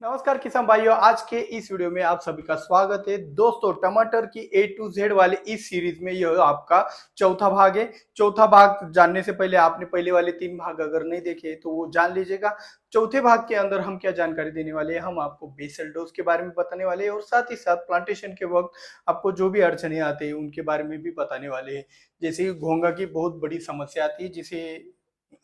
नमस्कार किसान भाइयों, आज के इस वीडियो में आप सभी का स्वागत है। दोस्तों, टमाटर की ए टू जेड वाले इस सीरीज में यह आपका चौथा भाग है। चौथा भाग जानने से पहले आपने पहले वाले 3 भाग अगर नहीं देखे तो वो जान लीजिएगा। चौथे भाग के अंदर हम क्या जानकारी देने वाले हैं, हम आपको बेसल डोज के बारे में बताने वाले हैं और साथ ही साथ प्लांटेशन के वक्त आपको जो भी अड़चने आते हैं उनके बारे में भी बताने वाले हैं। जैसे घोंघा की बहुत बड़ी समस्या आती है, जिसे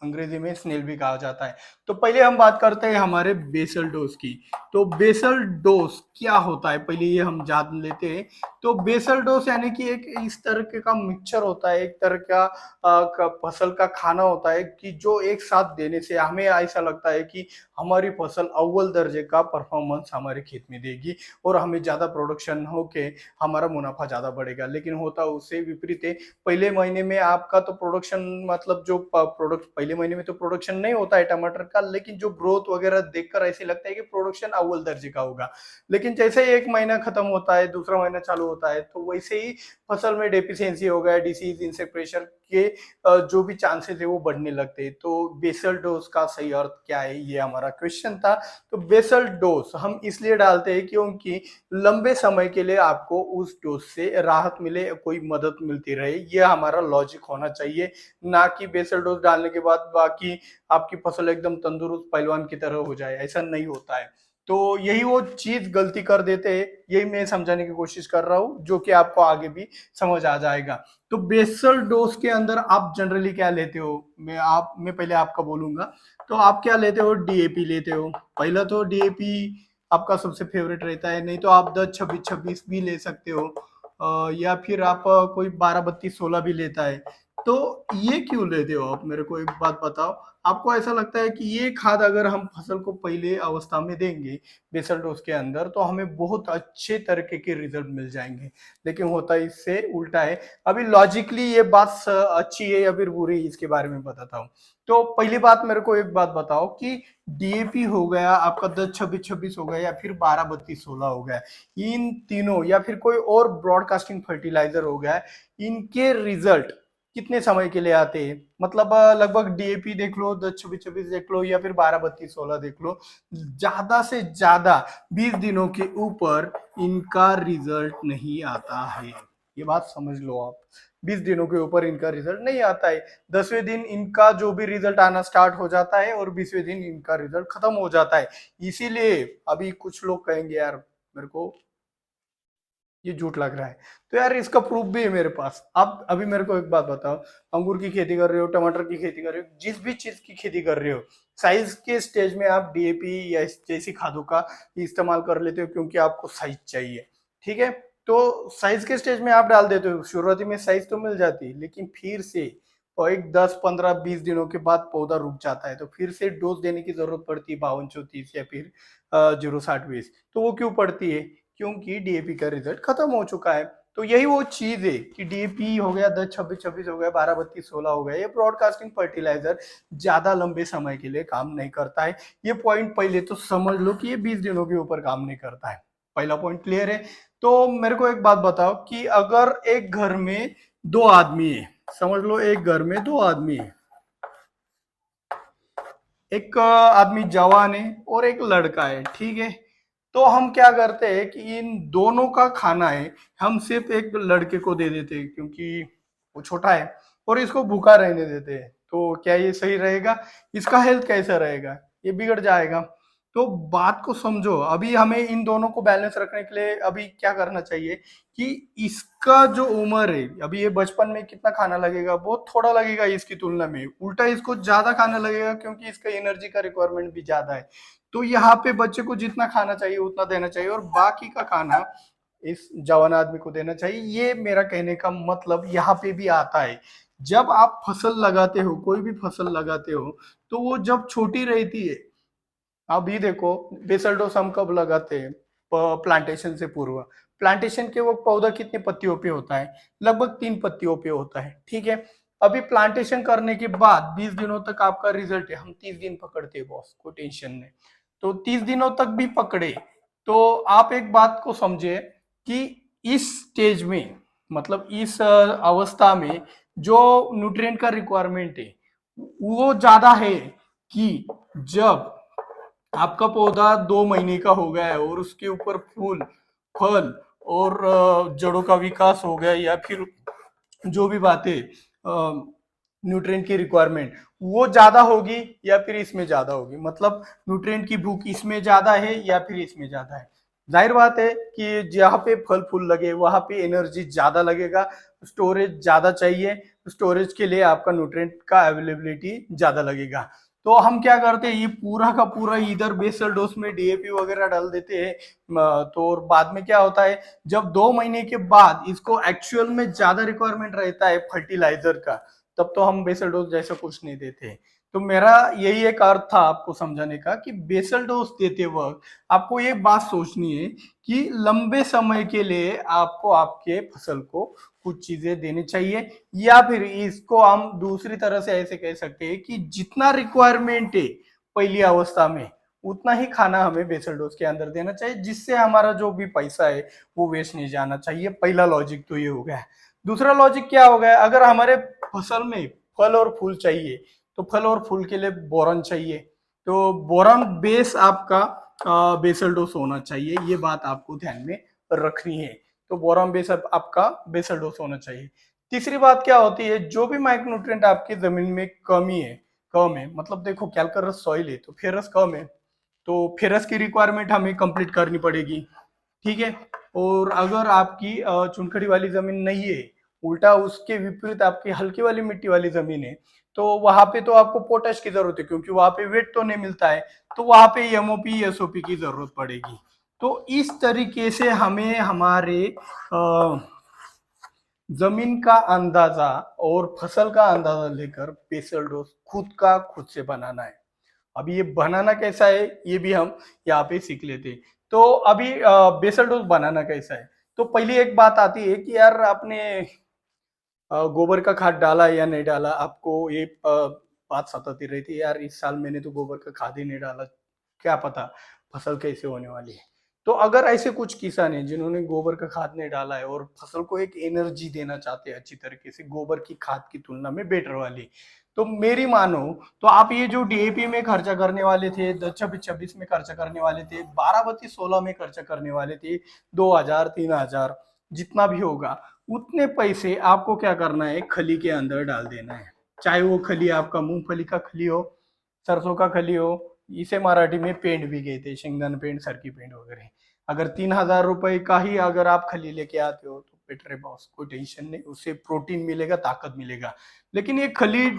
अंग्रेजी में स्नेल भी कहा जाता है। तो पहले हम बात करते हैं हमारे बेसल डोज की। तो बेसल डोज क्या होता है, पहले ये हम जान लेते हैं। तो बेसल डोज यानी कि एक इस तरह का मिक्सचर होता है, एक तरह का फसल का खाना होता है कि जो एक साथ देने से हमें ऐसा लगता है कि हमारी फसल अव्वल दर्जे का परफॉर्मेंस हमारे खेत में देगी और हमें ज्यादा प्रोडक्शन होके हमारा मुनाफा ज्यादा बढ़ेगा। लेकिन होता उससे विपरीत है। पहले महीने में आपका तो प्रोडक्शन, मतलब जो प्रोडक्ट पहले महीने में तो प्रोडक्शन नहीं होता है टमाटर का, लेकिन जो ग्रोथ वगैरह देखकर ऐसे लगता है कि प्रोडक्शन अव्वल दर्जे का होगा। लेकिन जैसे ही एक महीना खत्म होता है, दूसरा महीना चालू होता है, तो वैसे ही फसल में डेफिशिएंसी हो गया, डिसीज, इंसेक्ट प्रेशर के जो भी चांसेस है वो बढ़ने लगते हैं। तो बेसल डोज का सही अर्थ क्या है, ये हमारा क्वेश्चन था। तो बेसल डोज हम इसलिए डालते हैं क्योंकि लंबे समय के लिए आपको उस डोज से राहत मिले, कोई मदद मिलती रहे, ये हमारा लॉजिक होना चाहिए। ना कि बेसल डोज डालने के बाद बाकी आपकी फसल एकदम तंदुरुस्त पहलवान की तरह हो जाए, ऐसा नहीं होता है। तो यही वो चीज गलती कर देते हैं, यही मैं समझाने की कोशिश कर रहा हूँ, जो कि आपको आगे भी समझ आ जाएगा। तो बेसल डोज के अंदर आप जनरली क्या लेते हो, मैं पहले आपका बोलूंगा। तो आप क्या लेते हो, डीएपी लेते हो। पहला तो डीएपी आपका सबसे फेवरेट रहता है, नहीं तो आप 10-26-26 भी ले सकते हो। या फिर आप कोई 12-32-16 भी लेता है। तो ये क्यों लेते हो आप, मेरे को एक बात बताओ। आपको ऐसा लगता है कि ये खाद अगर हम फसल को पहले अवस्था में देंगे बेसल डोज के अंदर, तो हमें बहुत अच्छे तरीके के रिजल्ट मिल जाएंगे। लेकिन होता इससे उल्टा है। अभी लॉजिकली ये बात अच्छी है या फिर बुरी, इसके बारे में बताता हूँ। तो पहली बात, मेरे को एक बात बताओ कि डीएपी हो गया आपका 10-26-26 हो गया या फिर 12-32-16 हो गया, इन तीनों या फिर कोई और ब्रॉडकास्टिंग फर्टिलाइजर हो गया, इनके रिजल्ट कितने समय के लिए आते हैं। मतलब लगभग डीएपी देख लो, 10-26-26 देख लो या फिर 12-32-16 देख लो, ज्यादा से ज्यादा 20 दिनों के ऊपर इनका रिजल्ट नहीं आता है। ये बात समझ लो आप, 20 दिनों के ऊपर इनका रिजल्ट नहीं आता है। 10वें दिन इनका जो भी रिजल्ट आना स्टार्ट हो जाता है और 20वें दिन इनका रिजल्ट खत्म हो जाता है। इसीलिए अभी कुछ लोग कहेंगे यार मेरे को ये झूठ लग रहा है, तो यार इसका प्रूफ भी है मेरे पास। आप अभी मेरे को एक बात बताओ, अंगूर की खेती कर रहे हो, टमाटर की खेती कर रहे हो, जिस भी चीज की खेती कर रहे हो, साइज के स्टेज में आप डीएपी या जैसी खादों का इस्तेमाल कर लेते हो क्योंकि आपको साइज चाहिए। ठीक है। तो साइज के स्टेज में आप डाल देते हो, शुरुआती में साइज तो मिल जाती है, लेकिन फिर से और एक 10-15-20 दिनों के बाद पौधा रुक जाता है, तो फिर से डोज देने की जरूरत पड़ती है, 52-34 या फिर 0-60-20। तो वो क्यों पड़ती है, क्योंकि डीएपी का रिजल्ट खत्म हो चुका है। तो यही वो चीज है कि डीएपी हो गया, 10-26-26 हो गया, 12-32-16 हो गया, ये ब्रॉडकास्टिंग फर्टिलाइजर ज्यादा लंबे समय के लिए काम नहीं करता है। ये पॉइंट पहले तो समझ लो कि ये 20 दिनों के ऊपर काम नहीं करता है। पहला पॉइंट क्लियर है। तो मेरे को एक बात बताओ कि अगर एक घर में 2 आदमी है, समझ लो एक घर में 2 आदमी है, एक आदमी जवान है और एक लड़का है, ठीक है। तो हम क्या करते हैं कि इन दोनों का खाना है, हम सिर्फ एक लड़के को दे देते हैं क्योंकि वो छोटा है, और इसको भूखा रहने देते हैं। तो क्या ये सही रहेगा, इसका हेल्थ कैसा रहेगा, ये बिगड़ जाएगा। तो बात को समझो, अभी हमें इन दोनों को बैलेंस रखने के लिए अभी क्या करना चाहिए कि इसका जो उम्र है, अभी ये बचपन में कितना खाना लगेगा, बहुत थोड़ा लगेगा इसकी तुलना में, उल्टा इसको ज्यादा खाना लगेगा क्योंकि इसका एनर्जी का रिक्वायरमेंट भी ज्यादा है। तो यहाँ पे बच्चे को जितना खाना चाहिए उतना देना चाहिए और बाकी का खाना इस जवान आदमी को देना चाहिए। ये मेरा कहने का मतलब यहाँ पे भी आता है। जब आप फसल लगाते हो, कोई भी फसल लगाते हो, तो वो जब छोटी रहती है, अभी देखो बेसल डोस हम कब लगाते हैं, प्लांटेशन से पूर्व। प्लांटेशन के वो पौधा कितने पत्तियों पे होता है, लगभग 3 पत्तियों पे होता है, ठीक है। अभी प्लांटेशन करने के बाद 20 दिनों तक आपका रिजल्ट है, हम 30 दिन पकड़ते हैं बॉस, कोई टेंशन नहीं। तो 30 दिनों तक भी पकड़े, तो आप एक बात को समझे कि इस स्टेज में, मतलब इस अवस्था में जो न्यूट्रिएंट का रिक्वायरमेंट है वो ज्यादा है कि जब आपका पौधा 2 महीने का हो गया है और उसके ऊपर फूल, फल और जड़ों का विकास हो गया, या फिर जो भी बातें न्यूट्रिएंट की रिक्वायरमेंट वो ज्यादा होगी या फिर इसमें ज्यादा होगी, मतलब न्यूट्रिएंट की भूख इसमें ज्यादा है या फिर इसमें ज्यादा है। जाहिर बात है कि जहाँ पे फल फूल लगे वहां पे एनर्जी ज्यादा लगेगा, स्टोरेज ज्यादा चाहिए, स्टोरेज के लिए आपका न्यूट्रिएंट का अवेलेबिलिटी ज्यादा लगेगा। तो हम क्या करते हैं, ये पूरा का पूरा इधर बेसल डोज में डीएपी वगैरह डाल देते हैं। तो और बाद में क्या होता है, जब 2 महीने के बाद इसको एक्चुअल में ज्यादा रिक्वायरमेंट रहता है फर्टिलाइजर का, तब तो हम बेसल डोज जैसा कुछ नहीं देते। तो मेरा यही एक अर्थ था आपको समझाने का कि बेसल डोज देते वक्त आपको ये बात सोचनी है कि लंबे समय के लिए आपको आपके फसल को कुछ चीजें देनी चाहिए, या फिर इसको हम दूसरी तरह से ऐसे कह सकते हैं कि जितना रिक्वायरमेंट है पहली अवस्था में उतना ही खाना हमें बेसल डोज के अंदर देना चाहिए, जिससे हमारा जो भी पैसा है वो वेस्ट नहीं जाना चाहिए। पहला लॉजिक तो ये हो गया। दूसरा लॉजिक क्या हो गया, अगर हमारे फसल में फल और फूल चाहिए तो फल और फूल के लिए बोरन चाहिए, तो बोरन बेस आपका बेसल डोज होना चाहिए, ये बात आपको ध्यान में रखनी है। तो बोरॉन बेस आपका बेसल डोज होना चाहिए। तीसरी बात क्या होती है, जो भी माइक्रोन्यूट्रिएंट आपकी जमीन में कमी है, कम है, मतलब देखो कैल्करस सॉइल है तो फेरस कम है, तो फेरस की रिक्वायरमेंट हमें कंप्लीट करनी पड़ेगी। ठीक है। और अगर आपकी चुनखड़ी वाली जमीन नहीं है, उल्टा उसके विपरीत आपकी हल्की वाली मिट्टी वाली जमीन है, तो वहां पे तो आपको पोटेश की जरूरत है, क्योंकि वहां पे वेट तो नहीं मिलता है, तो वहां पे एमओपी एसओपी की जरूरत पड़ेगी। तो इस तरीके से हमें हमारे जमीन का अंदाजा और फसल का अंदाजा लेकर बेसल डोज खुद का खुद से बनाना है। अभी ये बनाना कैसा है ये भी हम यहाँ पे सीख लेते हैं। तो अभी बेसल डोज बनाना कैसा है, तो पहली एक बात आती है कि यार आपने गोबर का खाद डाला या नहीं डाला, आपको ये बात सताती रहती है, यार इस साल मैंने तो गोबर का खाद ही नहीं डाला, क्या पता फसल कैसे होने वाली है। तो अगर ऐसे कुछ किसान हैं जिन्होंने गोबर का खाद नहीं डाला है और फसल को एक एनर्जी देना चाहते हैं अच्छी तरीके से गोबर की खाद की तुलना में बेटर वाली, तो मेरी मानो तो आप ये जो डीएपी में खर्चा करने वाले थे, 26-26 में खर्चा करने वाले थे, 12-32-16 में खर्चा करने वाले थे, 2,000-3,000 जितना भी होगा, उतने पैसे आपको क्या करना है, खली के अंदर डाल देना है। चाहे वो खली आपका मूंगफली का खली हो, सरसों का खली हो, इसे मराठी में पेंट भी कहते हैं, शेंगदाना पेंट, सरकी पेंट वगैरह। अगर 3,000 रुपए का ही अगर आप खली लेके आते हो तो बेटर है बॉस, कोई टेंशन नहीं, उससे प्रोटीन मिलेगा, ताकत मिलेगा। लेकिन ये खली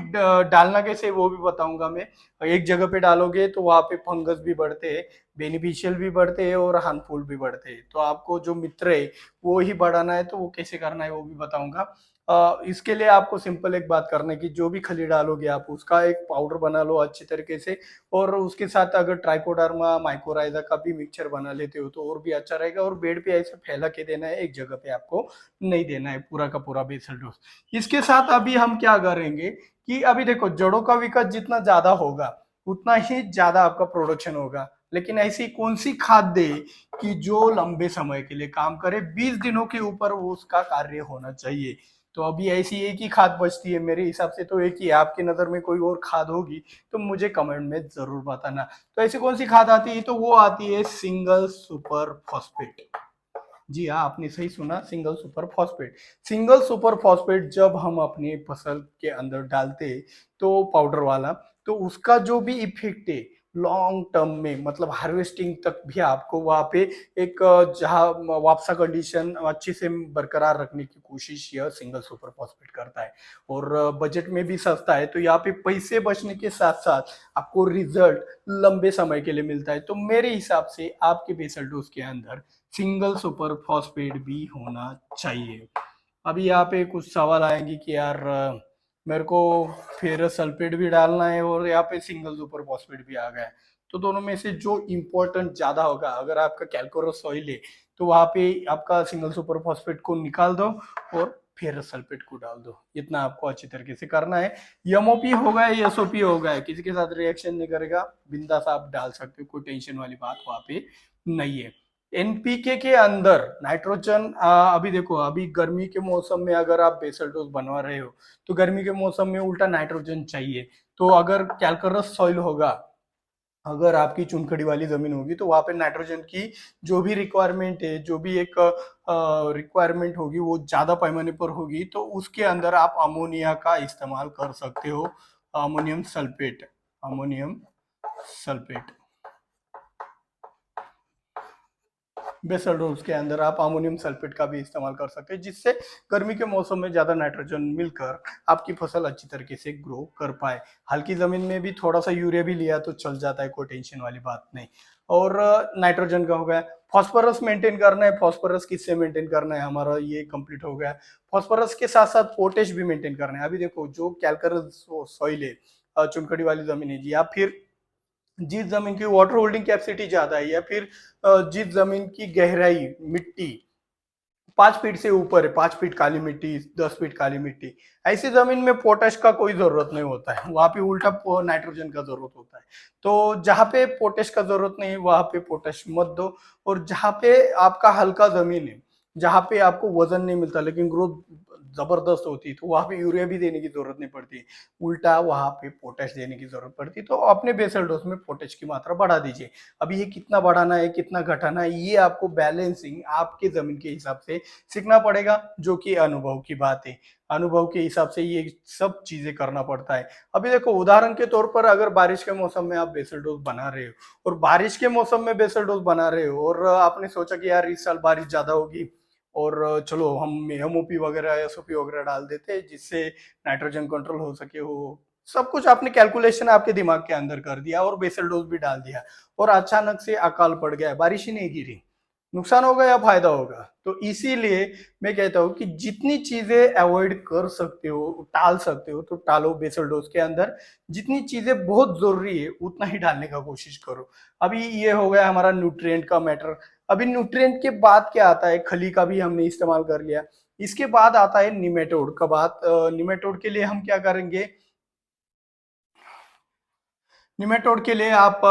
डालना कैसे वो भी बताऊंगा मैं। एक जगह पे डालोगे तो वहां पे फंगस भी बढ़ते हैं, बेनिफिशियल भी बढ़ते हैं और हार्मफुल भी बढ़ते हैं। तो आपको जो मित्र है वो ही बढ़ाना है, तो वो कैसे करना है वो भी बताऊंगा। इसके लिए आपको सिंपल एक बात करना है कि जो भी खली डालोगे आप उसका एक पाउडर बना लो अच्छी तरीके से, और उसके साथ अगर ट्राइकोडर्मा माइकोराइजा का भी मिक्सचर बना लेते हो तो और भी अच्छा रहेगा। और बेड पे ऐसे फैला के देना है, एक जगह पे आपको नहीं देना है पूरा का पूरा बेसल डोज। इसके साथ अभी हम क्या करेंगे कि अभी देखो जड़ों का विकास जितना ज्यादा होगा उतना ही ज्यादा आपका प्रोडक्शन होगा, लेकिन ऐसी कौन सी खाद दे कि जो लंबे समय के लिए काम करे, 20 दिनों के ऊपर वो उसका कार्य होना चाहिए। तो अभी ऐसी एक ही खाद बचती है मेरे हिसाब से, तो एक ही है। आपकी नजर में कोई और खाद होगी तो मुझे कमेंट में जरूर बताना। तो ऐसी कौन सी खाद आती है, तो वो आती है सिंगल सुपर फॉस्फेट। जी हाँ, आपने सही सुना, single super phosphate. Single super phosphate जब हम अपनी फसल के अंदर डालते तो पाउडर वाला, तो उसका जो भी इफेक्ट है लॉन्ग टर्म में, मतलब हार्वेस्टिंग तक भी आपको वहां पे एक जहाँ वापसा कंडीशन अच्छे से बरकरार रखने की कोशिश यह सिंगल सुपर फॉस्फेट करता है। और बजट में भी सस्ता है, तो यहाँ पे पैसे बचने के साथ साथ आपको रिजल्ट लंबे समय के लिए मिलता है। तो मेरे हिसाब से आपके बेसल डोज के अंदर सिंगल सुपर फॉस्फेट भी होना चाहिए। अभी यहाँ पे कुछ सवाल आएंगे कि यार मेरे को फिर सल्फेट भी डालना है और यहाँ पे सिंगल सुपर फॉस्फेट भी आ गया है, तो दोनों में से जो इम्पोर्टेंट ज्यादा होगा, अगर आपका कैल्कोरस सॉइल है तो वहां पे आपका सिंगल सुपर फॉस्फेट को निकाल दो और फिर सल्फेट को डाल दो। इतना आपको अच्छी तरीके से करना है। एमओपी होगा या एसओपी होगा, किसी के साथ रिएक्शन नहीं करेगा, बिंदास आप डाल सकते हो, कोई टेंशन वाली बात वहां पे नहीं है। एनपीके के अंदर नाइट्रोजन, अभी देखो अभी गर्मी के मौसम में अगर आप बेसल डोज बनवा रहे हो तो गर्मी के मौसम में उल्टा नाइट्रोजन चाहिए। तो अगर कैल्करस सॉइल होगा अगर आपकी चुनखड़ी वाली जमीन होगी तो वहां पे नाइट्रोजन की जो भी रिक्वायरमेंट है, जो भी एक रिक्वायरमेंट होगी वो ज्यादा पैमाने पर होगी, तो उसके अंदर आप अमोनिया का इस्तेमाल कर सकते हो। Ammonium sulphate, ammonium sulphate basal dose के अंदर आप अमोनियम सल्फेट का भी इस्तेमाल कर सकते हैं, जिससे गर्मी के मौसम में ज्यादा नाइट्रोजन मिलकर आपकी फसल अच्छी तरीके से ग्रो कर पाए। हल्की जमीन में भी थोड़ा सा यूरिया भी लिया तो चल जाता है, कोई टेंशन वाली बात नहीं। और नाइट्रोजन का हो गया। फॉस्फोरस मेंटेन करना है, फॉस्फोरस किससे मेंटेन करना है, हमारा ये कंप्लीट हो गया। फॉस्फोरस के साथ साथ पोटेश भी मेंटेन करना है। अभी देखो जो कैलकरस सॉइल है, चुनखड़ी वाली जमीन है, या फिर जिस जमीन की वाटर होल्डिंग कैपेसिटी ज्यादा है, या फिर जिस जमीन की गहराई मिट्टी 5 फीट से ऊपर है, 5 फीट काली मिट्टी, 10 फीट काली मिट्टी, ऐसी जमीन में पोटैश का कोई जरूरत नहीं होता है, वहां पे उल्टा नाइट्रोजन का जरूरत होता है। तो जहाँ पे पोटैश का जरूरत नहीं वहां पे पोटैश मत दो। और जहाँ पे आपका हल्का जमीन है, जहाँ पे आपको वजन नहीं मिलता लेकिन ग्रोथ जबरदस्त होती है, तो वहां पे यूरिया भी देने की जरूरत नहीं पड़ती, उल्टा वहां पे पोटैश देने की जरूरत पड़ती है। तो अपने बेसल डोज में पोटैश की मात्रा बढ़ा दीजिए। अभी ये कितना बढ़ाना है कितना घटाना है, ये आपको बैलेंसिंग आपके जमीन के हिसाब से सीखना पड़ेगा, जो कि अनुभव की बात है। अनुभव के हिसाब से ये सब चीजें करना पड़ता है। अभी देखो उदाहरण के तौर पर, अगर बारिश के मौसम में आप बेसल डोज बना रहे हो, और बारिश के मौसम में बेसल डोज बना रहे हो, और आपने सोचा कि यार इस साल बारिश ज्यादा होगी और चलो हम एमओपी वगैरह एसओपी वगैरह डाल देते हैं जिससे नाइट्रोजन कंट्रोल हो सके, हो सब कुछ आपने कैलकुलेशन आपके दिमाग के अंदर कर दिया और बेसल डोज भी डाल दिया, और अचानक से अकाल पड़ गया, बारिश ही नहीं गिरी, नुकसान होगा या फायदा होगा? तो इसीलिए मैं कहता हूँ कि जितनी चीजें अवॉइड कर सकते हो, टाल सकते हो तो टालो बेसल डोज के अंदर। जितनी चीजें बहुत जरूरी है उतना ही डालने का कोशिश करो। अभी ये हो गया हमारा न्यूट्रिएंट का मैटर। अभी न्यूट्रिएंट के बाद क्या आता है, खली का भी हमने इस्तेमाल कर लिया। इसके बाद आता है निमेटोड का बात। निमेटोड के लिए हम क्या करेंगे, निमेटोड के लिए आप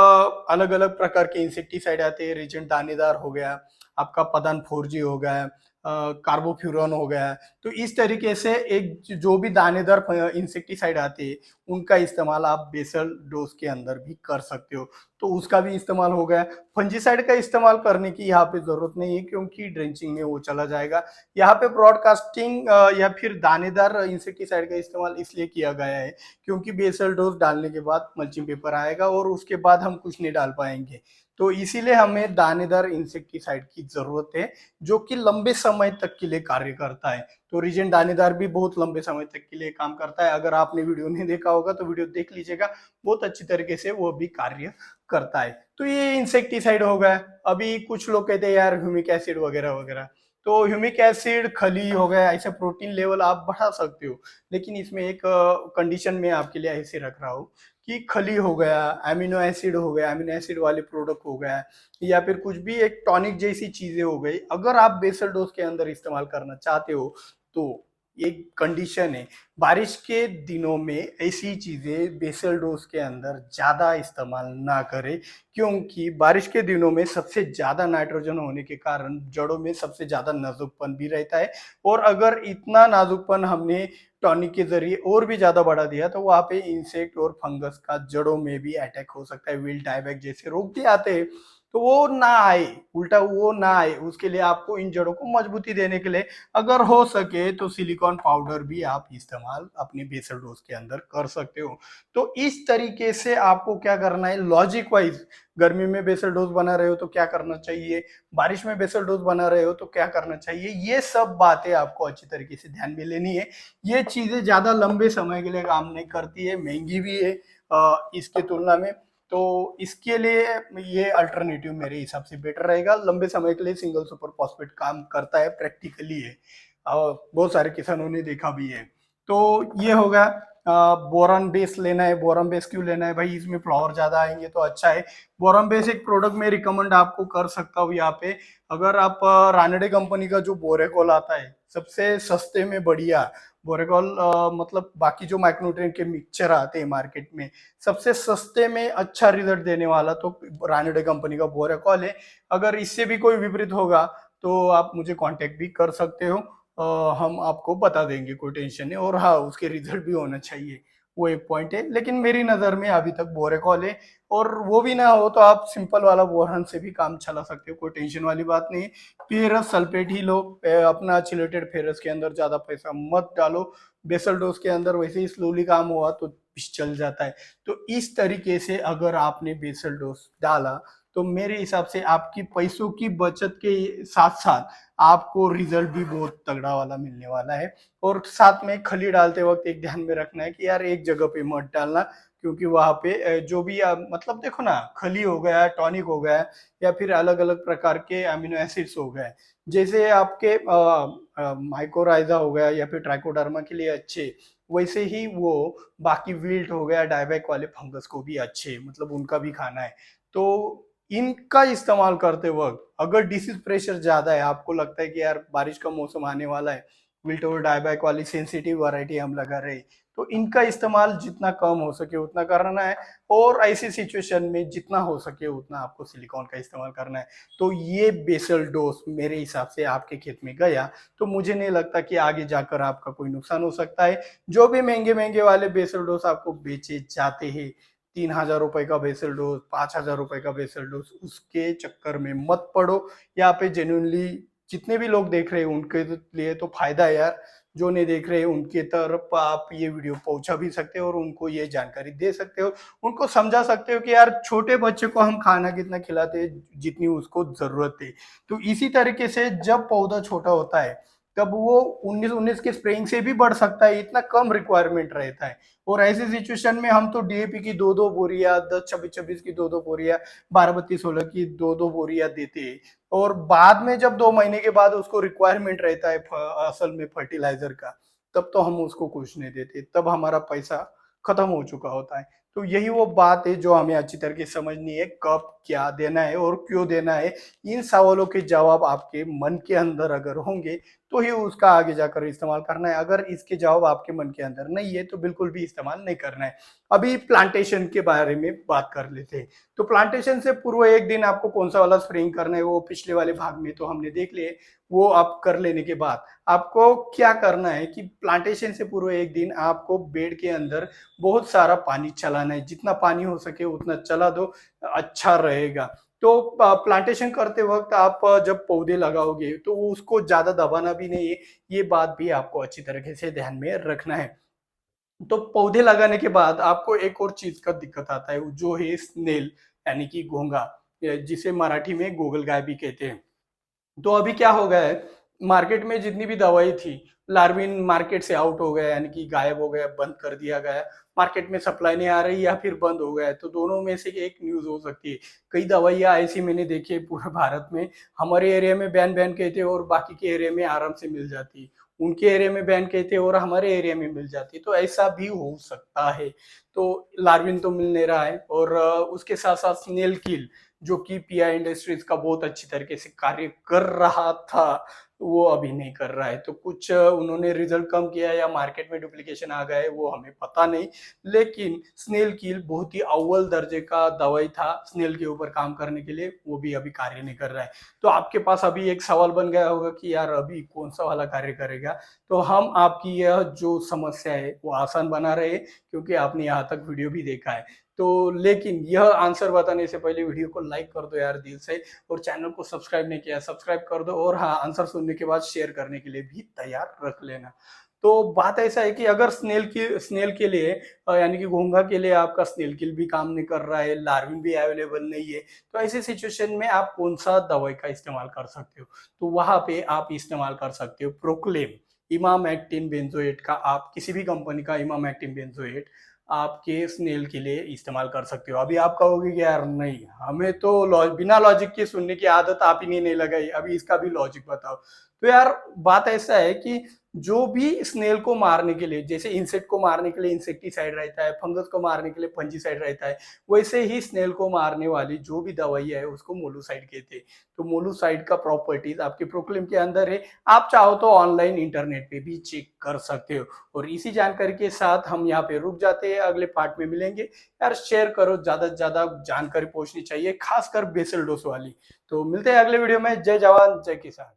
अलग अलग प्रकार के इंसेक्टिसाइड आते हैं। रेजेंट दानेदार हो गया, आपका पदान 4G हो गया, कार्बोफ्यूरॉन हो गया। तो इस तरीके से एक जो भी दानेदार इंसेक्टिसाइड आते हैं उनका इस्तेमाल आप बेसल डोज के अंदर भी कर सकते हो, तो उसका भी इस्तेमाल हो गया। फंजीसाइड का इस्तेमाल करने की यहाँ पे जरूरत नहीं है क्योंकि ड्रेंचिंग में वो चला जाएगा। यहाँ पे ब्रॉडकास्टिंग या फिर दानेदार इंसेक्टिसाइड का इस्तेमाल इसलिए किया गया है क्योंकि बेसल डोज डालने के बाद मल्चिंग पेपर आएगा और उसके बाद हम कुछ नहीं डाल पाएंगे। तो इसीलिए हमें दानेदार इंसेक्टिसाइड की जरूरत है, जो कि लंबे समय तक के लिए कार्य करता है। तो रीजेंट दानेदार भी बहुत लंबे समय तक के लिए काम करता है। अगर आपने वीडियो नहीं देखा होगा तो वीडियो देख लीजिएगा, बहुत अच्छी तरीके से वो भी कार्य करता है। तो ये इंसेक्टिसाइड हो गया। अभी कुछ लोग कहते हैं यार ह्यूमिक एसिड वगैरह वगैरह, तो ह्यूमिक एसिड, खली हो गया, ऐसे प्रोटीन लेवल आप बढ़ा सकते हो, लेकिन इसमें एक कंडीशन में आपके लिए ऐसे रख रहा हूँ कि खली हो गया, अमीनो एसिड हो गया, अमीनो एसिड वाले प्रोडक्ट हो गया, या फिर कुछ भी एक टॉनिक जैसी चीजें हो गई, अगर आप बेसल डोज के अंदर इस्तेमाल करना चाहते हो तो एक कंडीशन है, बारिश के दिनों में ऐसी चीजें बेसल डोज के अंदर ज्यादा इस्तेमाल ना करें, क्योंकि बारिश के दिनों में सबसे ज्यादा नाइट्रोजन होने के कारण जड़ों में सबसे ज्यादा नाजुकपन भी रहता है। और अगर इतना नाजुकपन हमने टॉनिक के जरिए और भी ज्यादा बढ़ा दिया तो वहां पे इंसेक्ट और फंगस का जड़ों में भी अटैक हो सकता है, विल्ट डायबैक जैसे रोग भी आते हैं। तो वो ना आए, उल्टा वो ना आए उसके लिए आपको इन जड़ों को मजबूती देने के लिए अगर हो सके तो सिलिकॉन पाउडर भी आप इस्तेमाल अपने बेसल डोज के अंदर कर सकते हो। तो इस तरीके से आपको क्या करना है, लॉजिक वाइज, गर्मी में बेसल डोज बना रहे हो तो क्या करना चाहिए, बारिश में बेसल डोज बना रहे हो तो क्या करना चाहिए, ये सब बातें आपको अच्छी तरीके से ध्यान में लेनी है। ये चीजें ज्यादा लंबे समय के लिए काम नहीं करती है, महंगी भी है इसके तुलना में। तो इसके लिए ये अल्टरनेटिव मेरे हिसाब से बेटर रहेगा। लंबे समय के लिए सिंगल सुपर फॉस्फेट काम करता है, प्रैक्टिकली है, और बहुत सारे किसानों ने देखा भी है। तो ये हो गया। बोरॉन बेस लेना है, बोरॉन बेस क्यों लेना है भाई, इसमें फ्लावर ज्यादा आएंगे तो अच्छा है। बोरॉन बेस एक प्रोडक्ट में रिकमेंड आपको कर सकता हूँ यहाँ पे। अगर आप रानडे कंपनी का जो बोरेकॉल आता है सबसे सस्ते में बढ़िया बोरेकॉल, मतलब बाकी जो माइक्रोन्यूट्रिएंट के मिक्सचर आते हैं मार्केट में, सबसे सस्ते में अच्छा रिजल्ट देने वाला तो रानडे कंपनी का बोरेकॉल है। अगर इससे भी कोई विपरीत होगा तो आप मुझे कांटेक्ट भी कर सकते हो, हम आपको बता देंगे, कोई टेंशन नहीं। और हाँ, उसके रिजल्ट भी होना चाहिए। वो एक पॉइंट है। लेकिन मेरी नज़र में अभी तक बोरेकॉल है, और वो भी ना हो तो आप सिंपल वाला बोरहन से भी काम चला सकते हो, कोई टेंशन वाली बात नहीं है। फेरस सल्फेट ही लो, अपना चिलेटेड फेरस के अंदर ज़्यादा पैसा मत डालो। बेसल डोज के अंदर वैसे ही स्लोली काम हुआ तो चल जाता है। तो इस तरीके से अगर आपने बेसल डोज डाला तो मेरे हिसाब से आपकी पैसों की बचत के साथ साथ आपको रिजल्ट भी बहुत तगड़ा वाला मिलने वाला है। और साथ में खली डालते वक्त एक ध्यान में रखना है कि यार एक जगह पे मत डालना, क्योंकि वहां पे जो भी मतलब देखो ना, खली हो गया, टॉनिक हो गया, या फिर अलग अलग प्रकार के अमीनो एसिड्स हो गए, जैसे आपके माइकोराइजा हो गया या फिर ट्राइकोडर्मा के लिए अच्छे, वैसे ही वो बाकी विल्ट हो गया, डायबैक वाले फंगस को भी अच्छे, मतलब उनका भी खाना है। तो इनका इस्तेमाल करते वक्त अगर डिसीज प्रेशर ज्यादा है, आपको लगता है कि यार बारिश का मौसम आने वाला है, विल्ट और डायबैक वाली सेंसिटिव वैरायटी हम लगा रहे हैं, तो इनका इस्तेमाल जितना कम हो सके उतना करना है। और ऐसी सिचुएशन में जितना हो सके उतना आपको सिलिकॉन का इस्तेमाल करना है। तो ये बेसल डोज मेरे हिसाब से आपके खेत में गया तो मुझे नहीं लगता कि आगे जाकर आपका कोई नुकसान हो सकता है। जो भी महंगे महंगे वाले बेसल डोज आपको बेचे जाते हैं, 3,000 रुपए का बेसल डोज, 5,000 रुपए का बेसल डोज, उसके चक्कर में मत पड़ो। यहाँ पे जेन्युइनली जितने भी लोग देख रहे हैं उनके लिए तो फायदा है यार। जो नहीं देख रहे उनके तरफ आप ये वीडियो पहुंचा भी सकते हो और उनको ये जानकारी दे सकते हो, उनको समझा सकते हो कि यार छोटे बच्चे को हम खाना कितना खिलाते हैं जितनी उसको जरूरत है। तो इसी तरीके से जब पौधा छोटा होता है तब वो 19-19 के स्प्रेइंग से भी बढ़ सकता है, इतना कम रिक्वायरमेंट रहता है। और ऐसी सिचुएशन में हम तो डीएपी की 2-2 बोरियां, 10-26-26 की 2-2 बोरियां, 12-32-16 की 2-2 बोरियां देते हैं। और बाद में जब 2 महीने के बाद उसको रिक्वायरमेंट रहता है असल में फर्टिलाइजर का, तब तो हम उसको कुछ नहीं देते, तब हमारा पैसा खत्म हो चुका होता है। तो यही वो बात है जो हमें अच्छी तरीके से समझनी है, कब क्या देना है और क्यों देना है। इन सवालों के जवाब आपके मन के अंदर अगर होंगे तो ही उसका आगे जाकर इस्तेमाल करना है। अगर इसके जवाब आपके मन के अंदर नहीं है तो बिल्कुल भी इस्तेमाल नहीं करना है। अभी प्लांटेशन के बारे में बात कर लेते हैं। तो प्लांटेशन से पूर्व एक दिन आपको कौन सा वाला स्प्रेइंग करना है वो पिछले वाले भाग में तो हमने देख लिए। वो आप कर लेने के बाद आपको क्या करना है कि प्लांटेशन से पूर्व एक दिन आपको बेड के अंदर बहुत सारा पानी चलाना है, जितना पानी हो सके उतना चला दो, अच्छा रहेगा। तो प्लांटेशन करते वक्त आप जब पौधे लगाओगे तो उसको ज्यादा दबाना भी नहीं है, ये बात भी आपको अच्छी तरीके से ध्यान में रखना है। तो पौधे लगाने के बाद आपको एक और चीज का दिक्कत आता है, जो है स्नेल, यानी कि घोंघा, जिसे मराठी में गोगल गाय भी कहते हैं। तो अभी क्या हो गया है, मार्केट में जितनी भी दवाई थी, लार्विन मार्केट से आउट हो गया, यानी कि गायब हो गया, बंद कर दिया गया। मार्केट में सप्लाई नहीं आ रही या फिर बंद हो गया है, तो दोनों में से एक न्यूज हो सकती है। कई दवाइयाँ ऐसी मैंने देखी है पूरे भारत में, हमारे एरिया में बैन बैन कहते हैं और बाकी के एरिया में आराम से मिल जाती है। उनके एरिया में बैन कहते हैं और हमारे एरिया में मिल जाती है, तो ऐसा भी हो सकता है। तो लार्विन तो मिल नहीं रहा है, और उसके साथ साथ स्नेल किल, जो कि पीआई इंडस्ट्रीज का बहुत अच्छी तरीके से कार्य कर रहा था, वो अभी नहीं कर रहा है। तो कुछ उन्होंने रिजल्ट कम किया या मार्केट में डुप्लीकेशन आ गए वो हमें पता नहीं। लेकिन स्नेल किल बहुत ही अव्वल दर्जे का दवाई था स्नेल के ऊपर काम करने के लिए, वो भी अभी कार्य नहीं कर रहा है। तो आपके पास अभी एक सवाल बन गया होगा कि यार अभी कौन सा वाला कार्य करेगा। तो हम आपकी यह जो समस्या है वो आसान बना रहे हैं, क्योंकि आपने यहाँ तक वीडियो भी देखा है। तो लेकिन यह आंसर बताने से पहले वीडियो को लाइक कर दो यार दिल से, और चैनल को सब्सक्राइब नहीं किया सब्सक्राइब कर दो, और हाँ, आंसर सुनने के बाद शेयर करने के लिए भी तैयार रख लेना। तो बात ऐसा है कि अगर स्नेल के लिए यानी कि घोंघा के लिए आपका स्नेल किल भी काम नहीं कर रहा है, लार्विन भी अवेलेबल नहीं है, तो ऐसी सिचुएशन में आप कौन सा दवाई का इस्तेमाल कर सकते हो। तो वहां पे आप इस्तेमाल कर सकते हो प्रोक्लेम, इमामेक्टिन बेंजोएट का, आप किसी भी कंपनी का इमामेक्टिन बेंजोएट आपके स्नेल के लिए इस्तेमाल कर सकते हो। अभी आप कहोगे कि यार नहीं, हमें तो बिना लॉजिक के सुनने की आदत आप ही नहीं लगाई, अभी इसका भी लॉजिक बताओ। तो यार बात ऐसा है कि जो भी स्नेल को मारने के लिए, जैसे इंसेक्ट को मारने के लिए इंसेक्टिसाइड रहता है, फंगस को मारने के लिए फंजीसाइड रहता है, वैसे ही स्नेल को मारने वाली जो भी दवाई है उसको मोलूसाइड कहते हैं। तो मोलूसाइड का प्रॉपर्टीज आपके प्रोक्लेम के अंदर है, आप चाहो तो ऑनलाइन इंटरनेट पे भी चेक कर सकते हो। और इसी जानकारी के साथ हम यहाँ पे रुक जाते हैं, अगले पार्ट में मिलेंगे। यार शेयर करो, ज्यादा से ज्यादा जानकारी पहुंचनी चाहिए, खासकर बेसल डोज वाली। तो मिलते हैं अगले वीडियो में। जय जवान जय किसान।